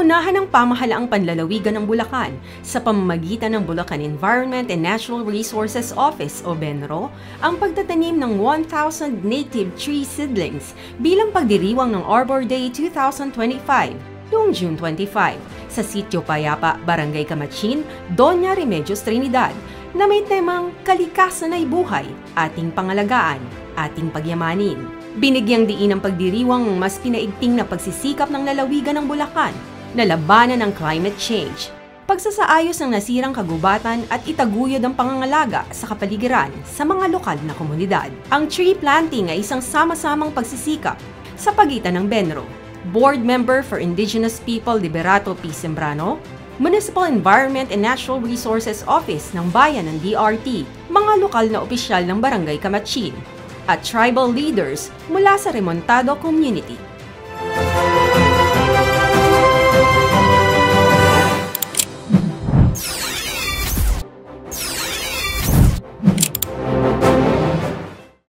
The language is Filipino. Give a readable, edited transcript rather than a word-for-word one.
Pinangunahan ng pamahalaang panlalawigan ng Bulacan sa pamamagitan ng Bulacan Environment and Natural Resources Office o BENRO ang pagtatanim ng 1,000 native tree seedlings bilang pagdiriwang ng Arbor Day 2025 noong June 25 sa Sitio Payapa, Barangay Camatsin, Doña Remedios Trinidad na may temang Kalikasan ay Buhay, Ating Pangalagaan, Ating Pagyamanin. Binigyang diin ang pagdiriwang ng mas pinaigting na pagsisikap ng lalawigan ng Bulacan na labanan ng climate change, pagsasaayos ng nasirang kagubatan at itaguyod ang pangangalaga sa kapaligiran sa mga lokal na komunidad. Ang tree planting ay isang sama-samang pagsisikap sa pagitan ng BENRO, Board Member for Indigenous People Liberato P. Sembrano, Municipal Environment and Natural Resources Office ng Bayan ng DRT, mga lokal na opisyal ng Barangay Camatsin, at tribal leaders mula sa Remontado Community.